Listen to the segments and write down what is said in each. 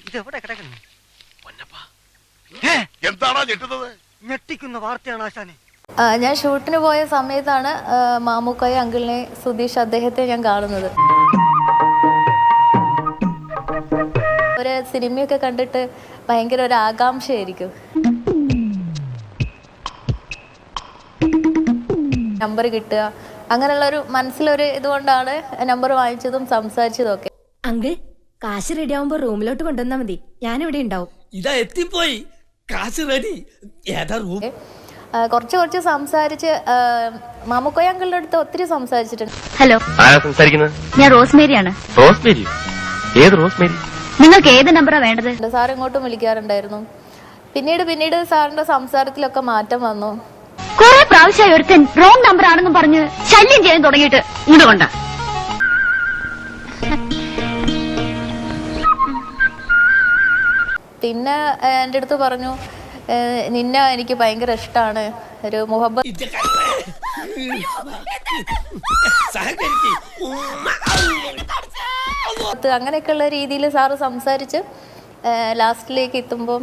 ഇതെവിടെ കിടക്കുന്നു? എന്താണോ ഞെട്ടുന്നത്? ഞെട്ടിക്കുന്ന വാർത്തയാണ് ആശാനെ. ഞാൻ ഷൂട്ടിന് പോയ സമയത്താണ് മാമുക്കോയ അങ്കിളിനെ, സുധീഷ് അദ്ദേഹത്തെ ഞാൻ കാണുന്നത്. ഒരു സിനിമയൊക്കെ കണ്ടിട്ട് ഭയങ്കര ഒരു ആകാംക്ഷയായിരിക്കും. നമ്പർ കിട്ടുക അങ്ങനെയുള്ള ഒരു മനസ്സിലൊരു ഇതുകൊണ്ടാണ് നമ്പർ വാങ്ങിച്ചതും സംസാരിച്ചതും ഒക്കെ. അങ്കിൾ, കാശ് റെഡി ആവുമ്പോ റൂമിലോട്ട് കൊണ്ടുവന്നാ മതി, ഞാനിവിടെ ഉണ്ടാവും. ഇതാ എത്തിപ്പോയി, കാശ് റെഡി. ഏതാ റൂം? കുറച്ച് സംസാരിച്ച് മാമുക്കോയ അങ്കിളിന്റെ അടുത്ത് ഒത്തിരി സംസാരിച്ചിട്ടുണ്ട്. ഹലോ, ആരാ സംസാരിക്കുന്നത്? ഞാൻ റോസ്മേരിയാണ്. റോസ്മേരി? ഏത് റോസ്മേരി? നിങ്ങൾക്ക് ഏത് നമ്പറാ വേണ്ടത്? സാർ ഇങ്ങോട്ടും വിളിക്കാറുണ്ടായിരുന്നു. പിന്നീട് സാറിന്റെ സംസാരത്തിലൊക്കെ മാറ്റം വന്നു. കുറെ പ്രാവശ്യമായി ഒരുത്തൻ റോങ് നമ്പർ ആണെന്നും പറഞ്ഞ് ശല്യം ചെയ്യാൻ തുടങ്ങിയിട്ട് ഇങ്ങോട്ട് കൊണ്ട. പിന്നെ എൻ്റെ അടുത്ത് പറഞ്ഞു, നിന്നെ എനിക്ക് ഭയങ്കര ഇഷ്ടമാണ്, ഒരു മുഹബത്ത് അങ്ങനെയൊക്കെയുള്ള രീതിയിൽ സാറ് സംസാരിച്ച് ലാസ്റ്റിലേക്ക് എത്തുമ്പം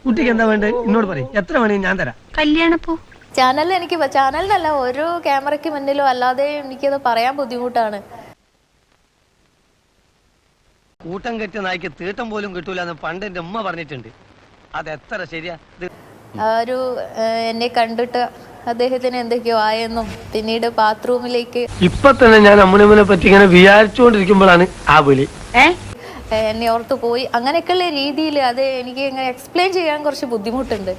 കുട്ടിക്ക് എന്താ വേണ്ടത് എന്നോട് പറയും, എത്ര മണി ഞാൻ തരാം. കല്യാണപ്പോ ചാനലിനല്ല, ഒരു ക്യാമറയ്ക്ക് മുന്നിലോ അല്ലാതെ എനിക്കത് പറയാൻ ബുദ്ധിമുട്ടാണ്. കൂട്ടം കെട്ടിയ നായ്ക്ക് തീട്ടം പോലും കിട്ടൂല എന്ന് പണ്ട് എന്റെ ഉമ്മ പറഞ്ഞിട്ടുണ്ട്. അത് എത്ര ശരിയാ? ഒരു എന്നെ കണ്ടിട്ട് അദ്ദേഹത്തിന് എന്തൊക്കെയോ ആയെന്നും പിന്നീട് ബാത്റൂമിലേക്ക് ഇപ്പൊ തന്നെ ഞാൻ അമ്മുനെ പറ്റി ഇങ്ങനെ വിചാരിച്ചുകൊണ്ടിരിക്കുമ്പോഴാണ് ആ വിളി. എന്നെ ഓർത്ത് പോയി. അങ്ങനെയൊക്കെയുള്ള രീതിയിൽ അത് എനിക്ക് ഇങ്ങനെ എക്സ്പ്ലെയിൻ ചെയ്യാൻ കുറച്ച് ബുദ്ധിമുട്ടുണ്ട്.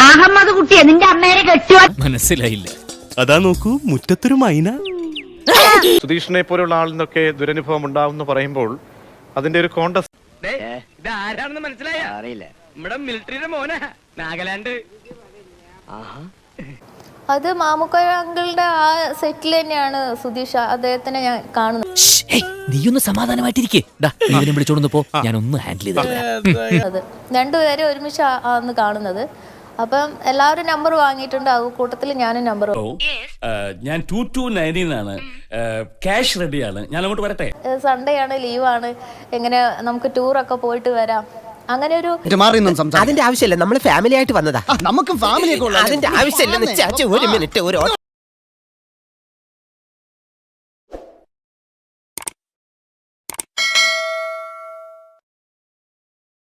അഹമ്മദ് കുട്ടിയെ നിന്റെ അമ്മേനെ കെട്ടുവാ. മനസ്സിലായില്ല. അതാ നോക്കൂ, മുറ്റത്തൊരു മൈന. സുധീഷിനെ പോലുള്ള ആളിനൊക്കെ ദുരനുഭവം ഉണ്ടാവും പറയുമ്പോൾ അതിന്റെ ഒരു കോണ്ടസ് ഇതാരാണെന്ന് മനസ്സിലായ? അറിയില്ല. നമ്മുടെ മിലിറ്ററിയുടെ മോനാ, നാഗാലാൻഡ്. അത് മാമുക്കോയ അങ്കിളുടെ ആ സെറ്റിൽ തന്നെയാണ് സുധീഷ് അദ്ദേഹത്തിനെ ഞാൻ കാണുന്നത്. നീ ഒന്ന് സമാധാനമായിട്ടിരിക്കേ, വിളിച്ചോണ്ട് പോ, ഞാൻ ഒന്ന് ഹാൻഡിൽ ചെയ്തത്. രണ്ടുപേരും ഒരുമിച്ച് ആണ് കാണുന്നത്. അപ്പം എല്ലാവരും നമ്പർ വാങ്ങിയിട്ടുണ്ട്, ആ കൂട്ടത്തിൽ ഞാനും നമ്പർ. ഞാൻ 2299 ക്യാഷ് റെഡിയാണ്, ഞാൻ അങ്ങോട്ട് വരട്ടെ. സൺഡേ ആണ്, ലീവാണ്, എങ്ങനെ നമുക്ക് ടൂറൊക്കെ പോയിട്ട് വരാം. അങ്ങനെ ഒരു അതിന്റെ ആവശ്യമില്ല, നമ്മള് ഫാമിലി ആയിട്ട് വന്നതാ. നമുക്കും ഫാമിലി അതിന്റെ ആവശ്യമില്ല. ഒരു മിനിറ്റ്, ഒരു